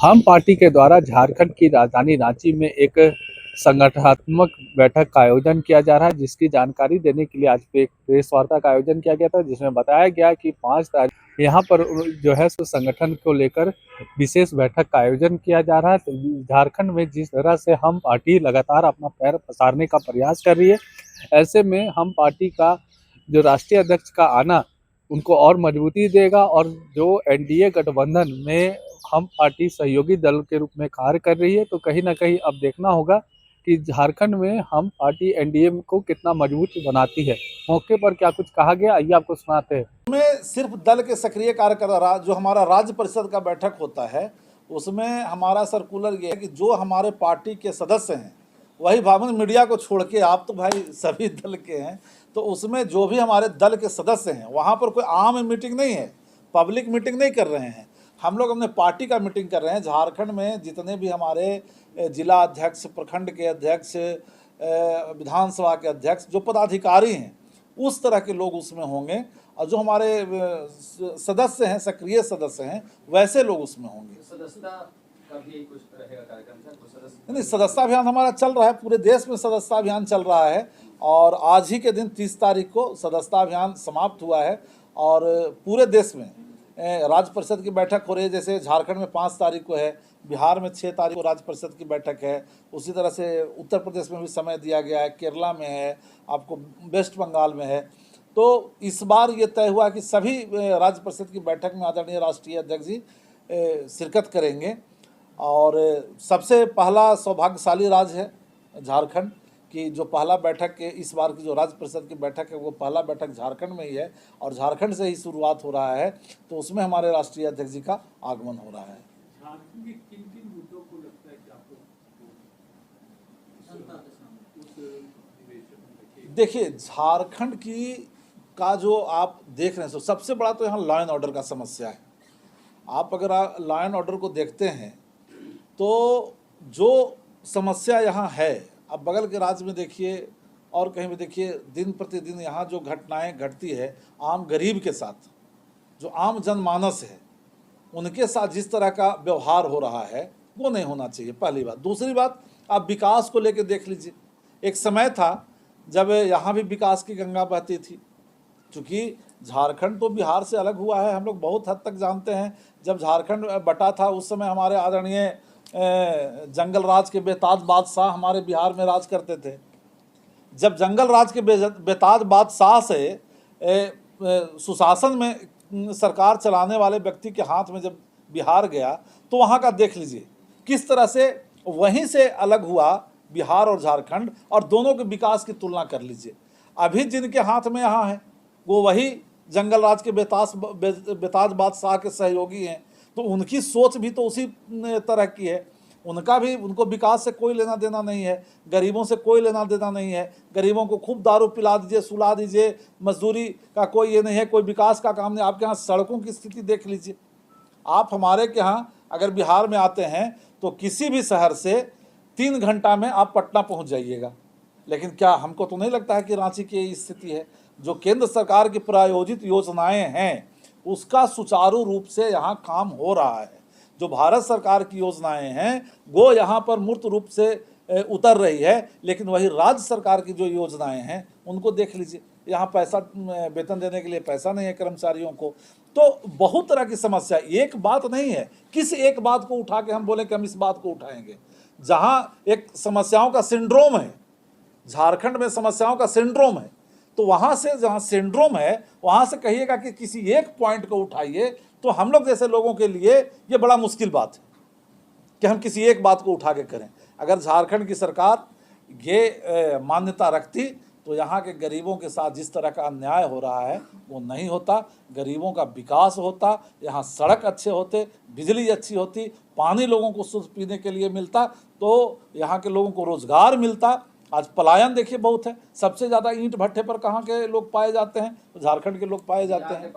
हम पार्टी के द्वारा झारखंड की राजधानी रांची में एक संगठनात्मक बैठक का आयोजन किया जा रहा है, जिसकी जानकारी देने के लिए आज एक प्रेस वार्ता का आयोजन किया गया था, जिसमें बताया गया कि 5 तारीख यहाँ पर जो है सो संगठन को लेकर विशेष बैठक का आयोजन किया जा रहा है। तो झारखंड में जिस तरह से हम पार्टी लगातार अपना पैर पसारने का प्रयास कर रही है, ऐसे में हम पार्टी का जो राष्ट्रीय अध्यक्ष का आना उनको और मजबूती देगा, और जो एनडीए गठबंधन में हम पार्टी सहयोगी दल के रूप में कार्य कर रही है, तो कहीं ना कहीं अब देखना होगा कि झारखंड में हम पार्टी एनडीए को कितना मजबूत बनाती है। मौके पर क्या कुछ कहा गया, आइए आपको सुनाते हैं। में सिर्फ दल के सक्रिय कार्यकर्ता जो हमारा राज्य परिषद का बैठक होता है, उसमें हमारा सर्कुलर ये है कि जो हमारे पार्टी के सदस्य हैं वही भावन मीडिया को छोड़ के, आप तो भाई सभी दल के हैं, तो उसमें जो भी हमारे दल के सदस्य हैं वहाँ पर कोई आम मीटिंग नहीं है, पब्लिक मीटिंग नहीं कर रहे हैं। हम लोग अपने पार्टी का मीटिंग कर रहे हैं। झारखंड में जितने भी हमारे जिला अध्यक्ष, प्रखंड के अध्यक्ष, विधानसभा के अध्यक्ष, जो पदाधिकारी हैं, उस तरह के लोग उसमें होंगे, और जो हमारे सदस्य हैं, सक्रिय सदस्य हैं, वैसे लोग उसमें होंगे। सदस्यता का भी कुछ रहेगा कार्यक्रम है? नहीं, सदस्यता अभियान हमारा चल रहा है, पूरे देश में सदस्यता अभियान चल रहा है, और आज ही के दिन 30 तारीख को सदस्यता अभियान समाप्त हुआ है। और पूरे देश में राज्य परिषद की बैठक हो रही है। जैसे झारखंड में 5 तारीख को है, बिहार में 6 तारीख को राज्य परिषद की बैठक है, उसी तरह से उत्तर प्रदेश में भी समय दिया गया है, केरला में है, आपको वेस्ट बंगाल में है। तो इस बार ये तय हुआ कि सभी राज्य परिषद की बैठक में आदरणीय राष्ट्रीय अध्यक्ष जी शिरकत करेंगे। और सबसे पहला सौभाग्यशाली राज्य है झारखंड की, जो पहला बैठक के इस बार की जो राज्य परिषद की बैठक है वो पहला बैठक झारखंड में ही है, और झारखंड से ही शुरुआत हो रहा है, तो उसमें हमारे राष्ट्रीय अध्यक्ष जी का आगमन हो रहा है। झारखंड के किन-किन मुद्दों को लगता है कि आपको देखिए, झारखंड की का जो आप देख रहे हैं, सबसे बड़ा तो यहाँ लॉ एंड ऑर्डर का समस्या है। आप अगर लॉ एंड ऑर्डर को देखते हैं तो जो समस्या यहाँ है, अब बगल के राज्य में देखिए और कहीं भी देखिए, दिन प्रतिदिन यहाँ जो घटनाएं घटती है आम गरीब के साथ, जो आम जनमानस है उनके साथ जिस तरह का व्यवहार हो रहा है वो नहीं होना चाहिए, पहली बात। दूसरी बात, आप विकास को लेकर देख लीजिए। एक समय था जब यहाँ भी विकास की गंगा बहती थी, चूँकि झारखंड तो बिहार से अलग हुआ है, हम लोग बहुत हद तक जानते हैं। जब झारखंड बटा था उस समय हमारे आदरणीय जंगल राज के बेताज बादशाह हमारे बिहार में राज करते थे। जब जंगल राज के बेताज बादशाह से सुशासन में सरकार चलाने वाले व्यक्ति के हाथ में जब बिहार गया, तो वहाँ का देख लीजिए किस तरह से वहीं से अलग हुआ बिहार और झारखंड, और दोनों के विकास की तुलना कर लीजिए। अभी जिनके हाथ में यहाँ है वो वही जंगल राज के बेताज बादशाह के सहयोगी हैं, तो उनकी सोच भी तो उसी तरह की है। उनको विकास से कोई लेना देना नहीं है, गरीबों से कोई लेना देना नहीं है। गरीबों को खूब दारू पिला दीजिए, सुला दीजिए, मजदूरी का कोई ये नहीं है, कोई विकास का काम नहीं। आपके यहाँ सड़कों की स्थिति देख लीजिए। आप हमारे के यहाँ अगर बिहार में आते हैं तो किसी भी शहर से 3 घंटा में आप पटना पहुँच जाइएगा, लेकिन क्या हमको तो नहीं लगता है कि रांची की स्थिति है। जो केंद्र सरकार की प्रायोजित योजनाएं हैं उसका सुचारू रूप से यहाँ काम हो रहा है। जो भारत सरकार की योजनाएं हैं वो यहाँ पर मूर्त रूप से उतर रही है, लेकिन वही राज्य सरकार की जो योजनाएं हैं उनको देख लीजिए। यहाँ पैसा, वेतन देने के लिए पैसा नहीं है कर्मचारियों को। तो बहुत तरह की समस्या, एक बात नहीं है। किस एक बात को उठा के हम बोले कि हम इस बात को उठाएंगे? जहाँ एक समस्याओं का सिंड्रोम है, झारखंड में समस्याओं का सिंड्रोम है, तो वहाँ से जहाँ सिंड्रोम है वहाँ से कहिएगा कि किसी एक पॉइंट को उठाइए, तो हम लोग जैसे लोगों के लिए ये बड़ा मुश्किल बात है कि हम किसी एक बात को उठा के करें। अगर झारखंड की सरकार ये मान्यता रखती तो यहाँ के गरीबों के साथ जिस तरह का अन्याय हो रहा है वो नहीं होता, गरीबों का विकास होता, यहाँ सड़क अच्छे होते, बिजली अच्छी होती, पानी लोगों को शुद्ध पीने के लिए मिलता, तो यहाँ के लोगों को रोजगार मिलता। आज पलायन देखिए बहुत है, सबसे ज़्यादा ईंट भट्टे पर कहाँ के लोग पाए जाते हैं? तो झारखंड के लोग पाए जाते हैं।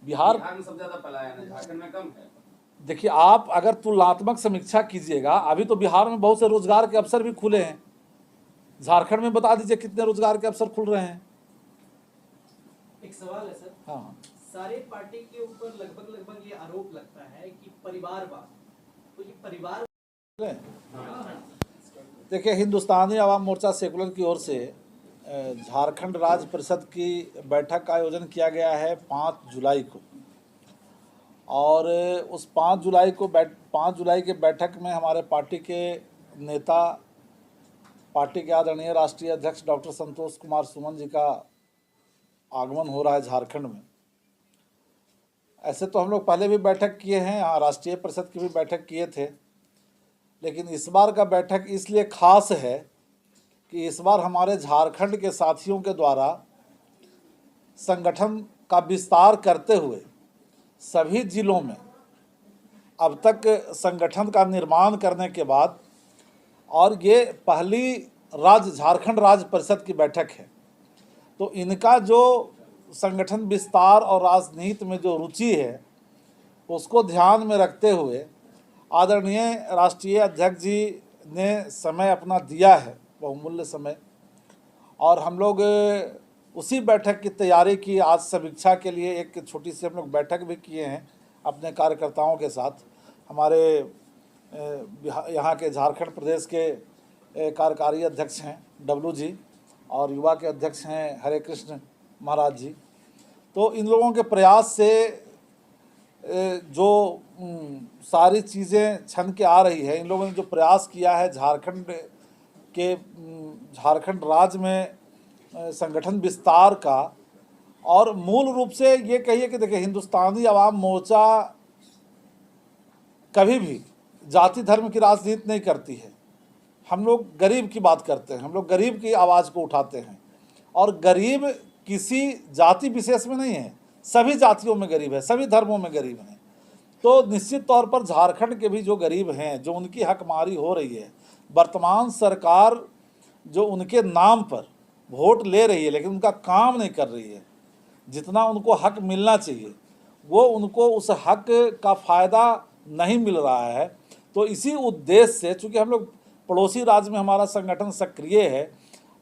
बिहार में सबसे ज़्यादा पलायन है, झारखंड में कम है। देखिए, आप अगर तुलनात्मक समीक्षा कीजिएगा, अभी तो बिहार में बहुत से रोजगार के अवसर भी खुले हैं। झारखंड में बता दीजिए कितने रोजगार के अवसर खुल रहे हैं। एक सवाल है सर। हाँ, सारे पार्टी के ऊपर लगभग ये आरोप लगता है कि परिवारवाद, तो परिवार देखिए, हिंदुस्तानी अवाम मोर्चा सेकुलर की ओर से झारखंड राज्य परिषद की बैठक का आयोजन किया गया है 5 जुलाई को। और उस 5 जुलाई के बैठक में हमारे पार्टी के नेता, पार्टी के आदरणीय राष्ट्रीय अध्यक्ष डॉक्टर संतोष कुमार सुमन जी का आगमन हो रहा है झारखंड में। ऐसे तो हम लोग पहले भी बैठक किए हैं, यहाँ राष्ट्रीय परिषद की भी बैठक किए थे, लेकिन इस बार का बैठक इसलिए खास है कि इस बार हमारे झारखंड के साथियों के द्वारा संगठन का विस्तार करते हुए सभी जिलों में अब तक संगठन का निर्माण करने के बाद, और ये पहली झारखंड राज्य परिषद की बैठक है, तो इनका जो संगठन विस्तार और राजनीति में जो रुचि है उसको ध्यान में रखते हुए आदरणीय राष्ट्रीय अध्यक्ष जी ने समय अपना दिया है, बहुमूल्य समय, और हम लोग उसी बैठक की तैयारी की। आज समीक्षा के लिए एक छोटी सी हम लोग बैठक भी किए हैं अपने कार्यकर्ताओं के साथ। हमारे यहाँ के झारखंड प्रदेश के कार्यकारी अध्यक्ष हैं डब्लू जी, और युवा के अध्यक्ष हैं हरे कृष्ण महाराज जी। तो इन लोगों के प्रयास से जो सारी चीज़ें छन के आ रही है, इन लोगों ने जो प्रयास किया है झारखंड राज्य में संगठन विस्तार का, और मूल रूप से ये कहिए कि देखिए, हिंदुस्तानी अवाम मोर्चा कभी भी जाति धर्म की राजनीति नहीं करती है। हम लोग गरीब की बात करते हैं, हम लोग गरीब की आवाज़ को उठाते हैं, और गरीब किसी जाति विशेष में नहीं है, सभी जातियों में गरीब है, सभी धर्मों में गरीब हैं। तो निश्चित तौर पर झारखंड के भी जो गरीब हैं, जो उनकी हकमारी हो रही है, वर्तमान सरकार जो उनके नाम पर वोट ले रही है लेकिन उनका काम नहीं कर रही है, जितना उनको हक मिलना चाहिए वो उनको उस हक का फ़ायदा नहीं मिल रहा है। तो इसी उद्देश्य से, चूँकि हम लोग पड़ोसी राज्य में हमारा संगठन सक्रिय है,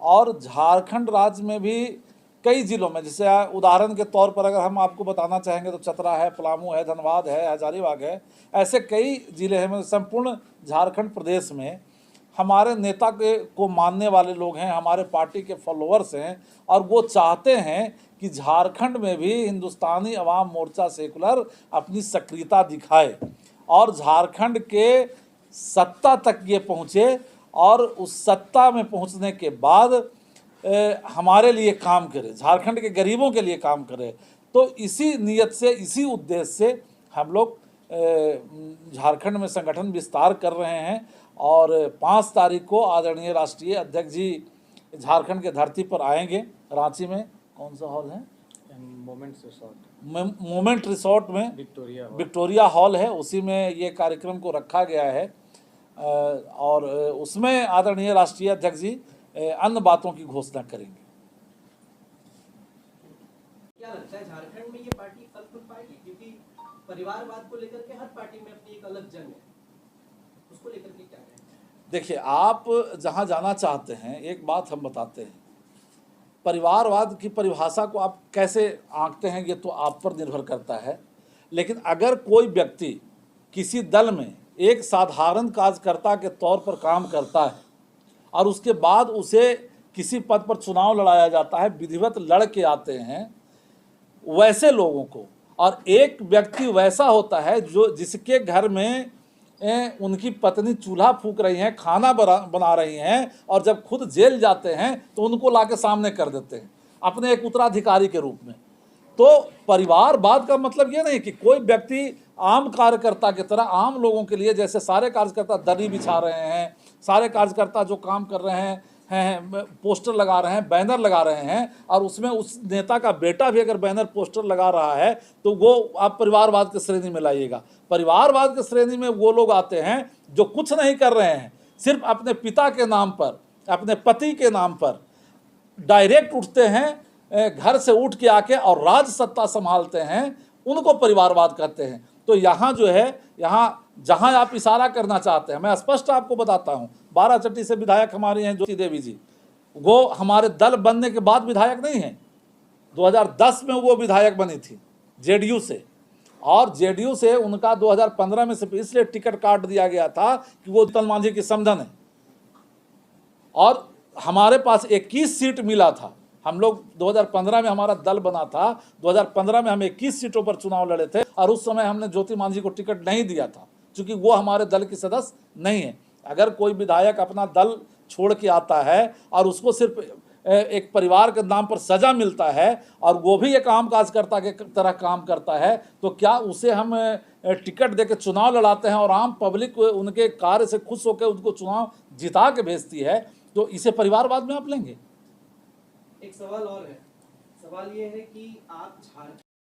और झारखंड राज्य में भी कई जिलों में, जैसे उदाहरण के तौर पर अगर हम आपको बताना चाहेंगे तो चतरा है, पलामू है, धनबाद है, हजारीबाग है, ऐसे कई जिले हैं। संपूर्ण झारखंड प्रदेश में हमारे नेता को मानने वाले लोग हैं, हमारे पार्टी के फॉलोअर्स हैं, और वो चाहते हैं कि झारखंड में भी हिंदुस्तानी अवाम मोर्चा सेकुलर अपनी सक्रियता दिखाए और झारखंड के सत्ता तक ये पहुँचे, और उस सत्ता में पहुँचने के बाद हमारे लिए काम करे, झारखंड के गरीबों के लिए काम करे। तो इसी नीयत से, इसी उद्देश्य से हम लोग झारखंड में संगठन विस्तार कर रहे हैं, और 5 तारीख को आदरणीय राष्ट्रीय अध्यक्ष जी झारखंड के धरती पर आएंगे। रांची में कौन सा हॉल है? मोमेंट रिसोर्ट में विक्टोरिया हॉल है, उसी में ये कार्यक्रम को रखा गया है, और उसमें आदरणीय राष्ट्रीय अध्यक्ष जी अन्य बातों की घोषणा करेंगे। क्या लगता है झारखंड में ये पार्टी फल फूल पाएगी? क्योंकि परिवारवाद को लेकर के हर पार्टी में अपनी एक अलग जंग है, उसको लेकर के क्या है? देखिए, आप जहां जाना चाहते हैं, एक बात हम बताते हैं, परिवारवाद की परिभाषा को आप कैसे आंकते हैं ये तो आप पर निर्भर करता है। लेकिन अगर कोई व्यक्ति किसी दल में एक साधारण कार्यकर्ता के तौर पर काम करता है और उसके बाद उसे किसी पद पर चुनाव लड़ाया जाता है, विधिवत लड़ के आते हैं, वैसे लोगों को, और एक व्यक्ति वैसा होता है जो जिसके घर में उनकी पत्नी चूल्हा फूंक रही हैं, खाना बना रही हैं, और जब खुद जेल जाते हैं तो उनको लाके सामने कर देते हैं अपने एक उत्तराधिकारी के रूप में। तो परिवारवाद का मतलब ये नहीं कि कोई व्यक्ति आम कार्यकर्ता की तरह आम लोगों के लिए, जैसे सारे कार्यकर्ता दरी बिछा रहे हैं, सारे कार्यकर्ता जो काम कर रहे हैं पोस्टर लगा रहे हैं, बैनर लगा रहे हैं, और उसमें उस नेता का बेटा भी अगर बैनर पोस्टर लगा रहा है तो वो आप परिवारवाद की श्रेणी में लाइएगा। परिवारवाद की श्रेणी में वो लोग आते हैं जो कुछ नहीं कर रहे हैं, सिर्फ अपने पिता के नाम पर, अपने पति के नाम पर डायरेक्ट उठते हैं, घर से उठ के आके और राज सत्ता संभालते हैं, उनको परिवारवाद कहते हैं। तो यहाँ जो है, यहाँ जहाँ आप इशारा करना चाहते हैं, मैं स्पष्ट आपको बताता हूँ, बाराचट्टी से विधायक हमारी हैं ज्योति देवी जी, वो हमारे दल बनने के बाद विधायक नहीं हैं, 2010 में वो विधायक बनी थी जेडीयू से, और जेडीयू से उनका 2015 में सिर्फ इसलिए टिकट काट दिया गया था कि वो जीतन मांझी की समधन है, और हमारे पास 21 सीट मिला था। हम लोग 2015 में हमारा दल बना था, 2015 में हम 21 सीटों पर चुनाव लड़े थे, और उस समय हमने ज्योति मांझी को टिकट नहीं दिया था क्योंकि वो हमारे दल की सदस्य नहीं है। अगर कोई विधायक अपना दल छोड़ के आता है और उसको सिर्फ एक परिवार के नाम पर सजा मिलता है और वो भी एक आम कार्यकर्ता के तरह काम करता है, तो क्या उसे हम टिकट देके चुनाव लड़ाते हैं और आम पब्लिक उनके कार्य से खुश होकर उनको चुनाव जिता के भेजती है, तो इसे परिवारवाद में आप लेंगे? एक सवाल और है। सवाल ये है कि आप झारखंड